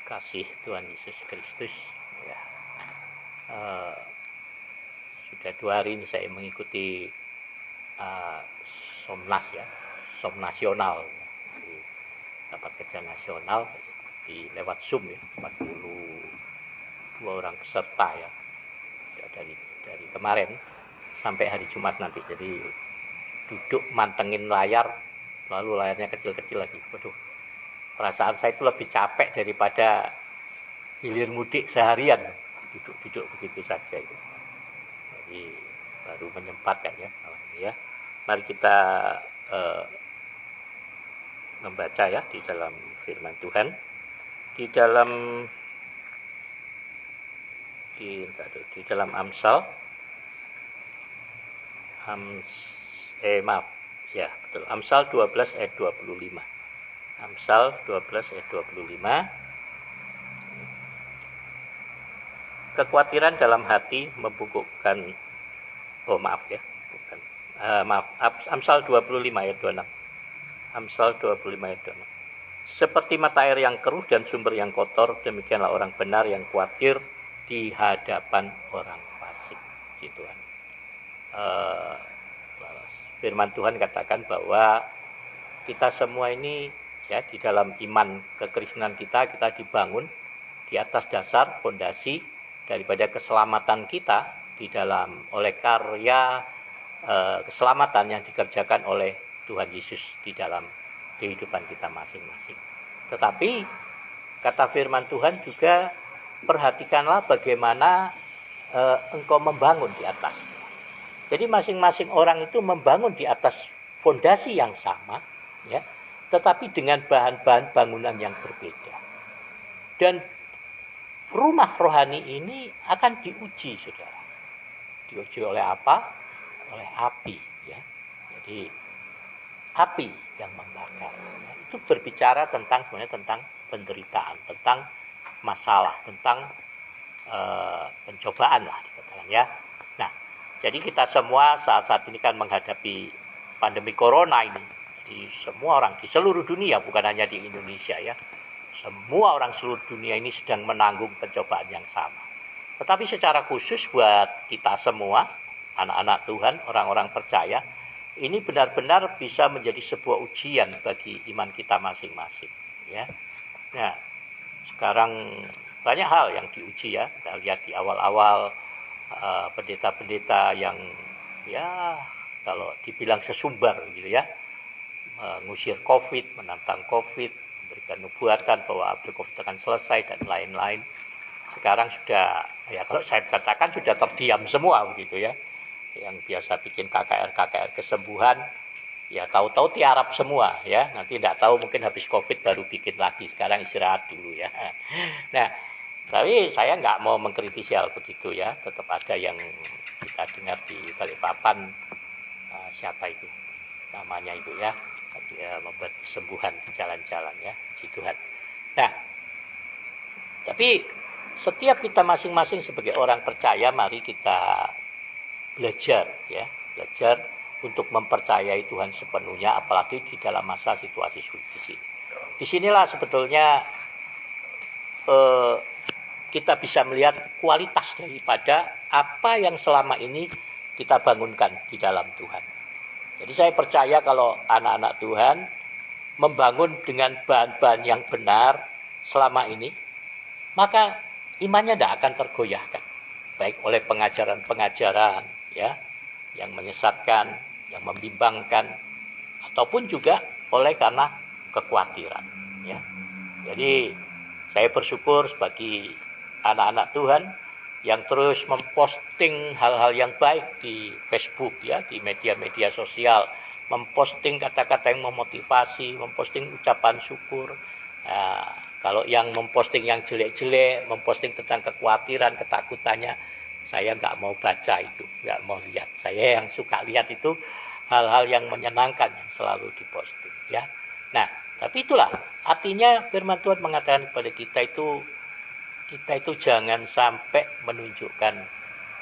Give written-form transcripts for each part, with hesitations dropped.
kasih Tuhan Yesus Kristus ya. Sudah 2 hari ini saya mengikuti Somnas ya, Som Nasional di Rapat Kerja Nasional lewat Zoom ya, 42 orang peserta ya, dari kemarin sampai hari Jumat nanti. Jadi duduk mantengin layar, lalu layarnya kecil-kecil lagi. Waduh, perasaan saya itu lebih capek daripada hilir mudik seharian, duduk begitu saja itu. Jadi baru menyempatkan ya, ya. Mari kita membaca ya di dalam firman Tuhan, di dalam Amsal, Amsal 12 ayat 25. Amsal 12 ayat 25. Kekhawatiran dalam hati membungkukkan, Amsal 25 ayat 26. Amsal 25 ayat 26. Seperti mata air yang keruh dan sumber yang kotor, demikianlah orang benar yang khawatir di hadapan orang fasik. Gitu kan. Firman Tuhan katakan bahwa kita semua ini ya, di dalam iman kekristenan kita dibangun di atas dasar fondasi daripada keselamatan kita di dalam oleh karya keselamatan yang dikerjakan oleh Tuhan Yesus di dalam kehidupan kita masing-masing. Tetapi kata firman Tuhan juga, perhatikanlah bagaimana engkau membangun di atas. Jadi masing-masing orang itu membangun di atas fondasi yang sama ya, tetapi dengan bahan-bahan bangunan yang berbeda. Dan rumah rohani ini akan diuji, saudara. Diuji oleh apa? Oleh api ya. Jadi api yang membakar ya. Itu berbicara sebenarnya tentang penderitaan, tentang masalah, tentang pencobaan lah dikatakan ya. Nah, jadi kita semua saat ini kan menghadapi pandemi corona ini. Jadi semua orang di seluruh dunia, bukan hanya di Indonesia ya, semua orang seluruh dunia ini sedang menanggung pencobaan yang sama. Tetapi secara khusus buat kita semua, anak-anak Tuhan, orang-orang percaya, ini benar-benar bisa menjadi sebuah ujian bagi iman kita masing-masing ya. Nah, sekarang banyak hal yang diuji ya. Kita lihat di awal-awal pendeta-pendeta yang ya kalau dibilang sesumbar gitu ya, mengusir COVID, menantang COVID, memberikan nubuatan bahwa COVID akan selesai dan lain-lain. Sekarang sudah ya, kalau saya katakan sudah terdiam semua begitu ya. Yang biasa bikin KKR kesembuhan ya tahu-tahu tiarap semua ya. Nanti tidak tahu, mungkin habis COVID baru bikin lagi, sekarang istirahat dulu ya. Nah, tapi saya nggak mau mengkritisi hal begitu ya. Tetap ada yang kita dengar di Balikpapan, siapa itu namanya itu ya, dia membuat kesembuhan di jalan-jalan ya, puji Tuhan. Nah, tapi setiap kita masing-masing sebagai orang percaya, mari kita belajar untuk mempercayai Tuhan sepenuhnya, apalagi di dalam masa situasi sulit di sini. Disinilah sebetulnya kita bisa melihat kualitas daripada apa yang selama ini kita bangunkan di dalam Tuhan. Jadi saya percaya kalau anak-anak Tuhan membangun dengan bahan-bahan yang benar selama ini, maka imannya tidak akan tergoyahkan. Baik oleh pengajaran-pengajaran ya, yang menyesatkan, yang membimbangkan, ataupun juga oleh karena kekhawatiran ya. Jadi saya bersyukur sebagai anak-anak Tuhan yang terus memposting hal-hal yang baik di Facebook ya, di media-media sosial, memposting kata-kata yang memotivasi, memposting ucapan syukur. Nah, kalau yang memposting yang jelek-jelek, memposting tentang kekhawatiran, ketakutannya, saya nggak mau baca itu, nggak mau lihat. Saya yang suka lihat itu hal-hal yang menyenangkan yang selalu diposting ya. Nah, tapi itulah artinya firman Tuhan mengatakan kepada kita itu jangan sampai menunjukkan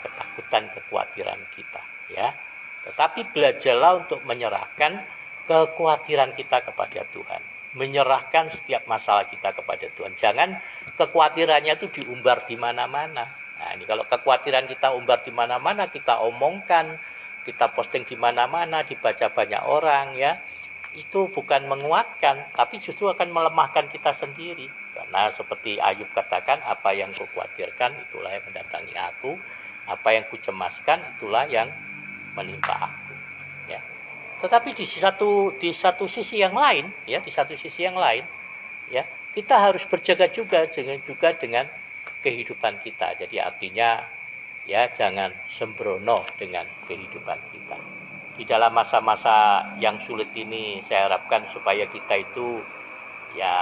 ketakutan, kekhawatiran kita ya. Tetapi belajarlah untuk menyerahkan kekhawatiran kita kepada Tuhan. menyerahkan setiap masalah kita kepada Tuhan. Jangan kekhawatirannya itu diumbar di mana-mana. Nah, ini kalau kekhawatiran kita umbar di mana-mana, kita omongkan, kita posting di mana-mana, dibaca banyak orang ya, itu bukan menguatkan, tapi justru akan melemahkan kita sendiri. Karena seperti Ayub katakan, apa yang kukhawatirkan itulah yang mendatangi aku, apa yang kucemaskan itulah yang menimpa aku. Ya. Tetapi di satu sisi yang lain, ya, ya, kita harus berjaga juga dengan kehidupan kita. Jadi artinya ya jangan sembrono dengan kehidupan kita. Di dalam masa-masa yang sulit ini saya harapkan supaya kita itu ya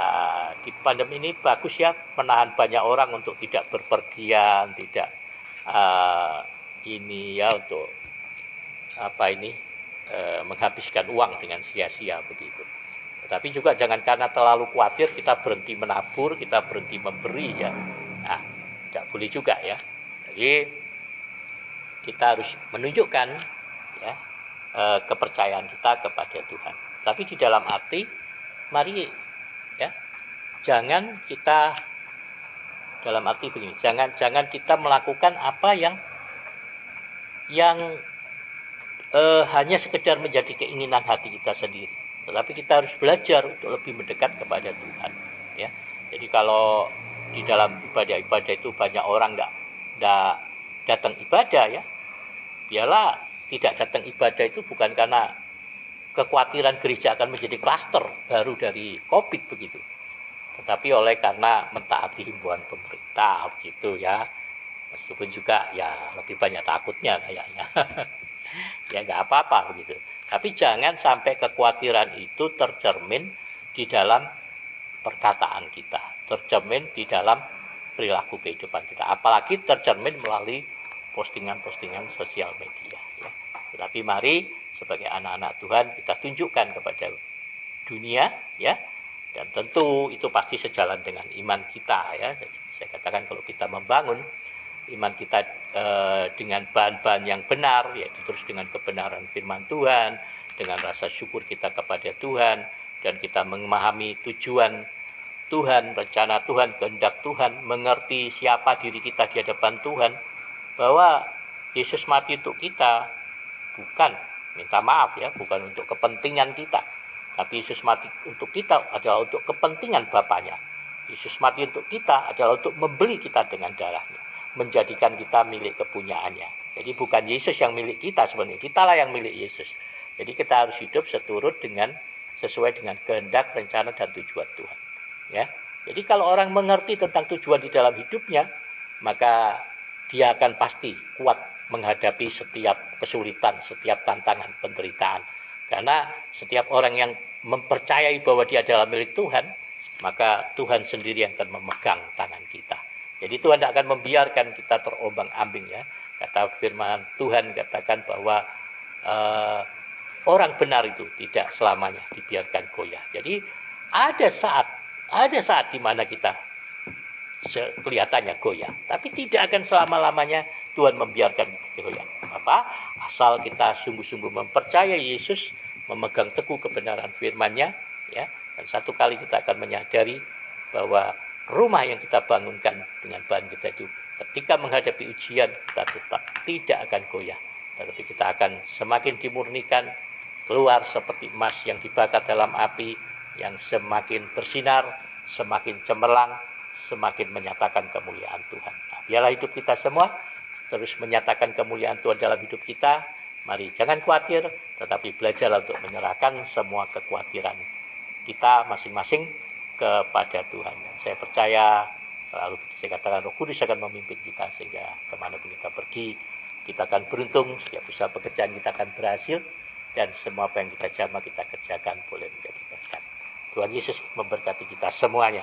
di pandemi ini bagus ya menahan banyak orang untuk tidak berpergian, tidak ini ya untuk menghabiskan uang dengan sia-sia begitu. Tetapi juga jangan karena terlalu khawatir kita berhenti menabur, kita berhenti memberi ya. Nah, tidak boleh juga ya. Jadi kita harus menunjukkan ya kepercayaan kita kepada Tuhan. Tapi di dalam arti mari ya jangan kita dalam arti begini, jangan kita melakukan apa yang hanya sekedar menjadi keinginan hati kita sendiri. Tetapi kita harus belajar untuk lebih mendekat kepada Tuhan ya. Jadi kalau di dalam ibadah-ibadah itu banyak orang enggak datang ibadah ya, biarlah tidak datang ibadah itu bukan karena kekhawatiran gereja akan menjadi klaster baru dari COVID begitu, tetapi oleh karena mentaati himbauan pemerintah begitu ya. Meskipun juga ya lebih banyak takutnya kayaknya. Ya nggak apa-apa begitu. Tapi jangan sampai kekhawatiran itu tercermin di dalam perkataan kita, tercermin di dalam perilaku kehidupan kita, apalagi tercermin melalui postingan-postingan sosial media ya. Tetapi mari sebagai anak-anak Tuhan kita tunjukkan kepada dunia ya, dan tentu itu pasti sejalan dengan iman kita ya. Saya katakan kalau kita membangun iman kita dengan bahan-bahan yang benar, yaitu terus dengan kebenaran firman Tuhan, dengan rasa syukur kita kepada Tuhan, dan kita memahami tujuan Tuhan, rencana Tuhan, kehendak Tuhan, mengerti siapa diri kita di hadapan Tuhan, bahwa Yesus mati untuk kita bukan, minta maaf ya, bukan untuk kepentingan kita, tapi Yesus mati untuk kita adalah untuk kepentingan Bapaknya. Yesus mati untuk kita adalah untuk membeli kita dengan darahnya, menjadikan kita milik kepunyaannya. Jadi bukan Yesus yang milik kita sebenarnya, kitalah yang milik Yesus. Jadi kita harus hidup sesuai dengan kehendak, rencana, dan tujuan Tuhan. Ya. Jadi kalau orang mengerti tentang tujuan di dalam hidupnya, maka dia akan pasti kuat menghadapi setiap kesulitan, setiap tantangan, penderitaan. Karena setiap orang yang mempercayai bahwa dia adalah milik Tuhan, maka Tuhan sendiri yang akan memegang tangan kita. Jadi Tuhan tidak akan membiarkan kita terombang-ambing ya. Kata firman Tuhan katakan bahwa orang benar itu tidak selamanya dibiarkan goyah. Jadi ada saat di mana kita kelihatannya goyah, tapi tidak akan selama-lamanya Tuhan membiarkan goyah. Apa? Asal kita sungguh-sungguh mempercayai Yesus, memegang teguh kebenaran firman-Nya ya. Dan satu kali kita akan menyadari bahwa rumah yang kita bangunkan dengan bahan kita itu ketika menghadapi ujian kita tetap tidak akan goyah, tetapi kita akan semakin dimurnikan, keluar seperti emas yang dibakar dalam api, yang semakin bersinar, semakin cemerlang, semakin menyatakan kemuliaan Tuhan. Nah, biarlah hidup kita semua terus menyatakan kemuliaan Tuhan dalam hidup kita. Mari jangan khawatir, tetapi belajarlah untuk menyerahkan semua kekhawatiran kita masing-masing kepada Tuhan. Dan saya percaya selalu saya katakan Roh Kudus akan memimpin kita sehingga kemanapun kita pergi kita akan beruntung, setiap usaha pekerjaan kita akan berhasil, dan semua apa yang kita jamah kita kerjakan boleh menjadi berkat. Tuhan Yesus memberkati kita semuanya.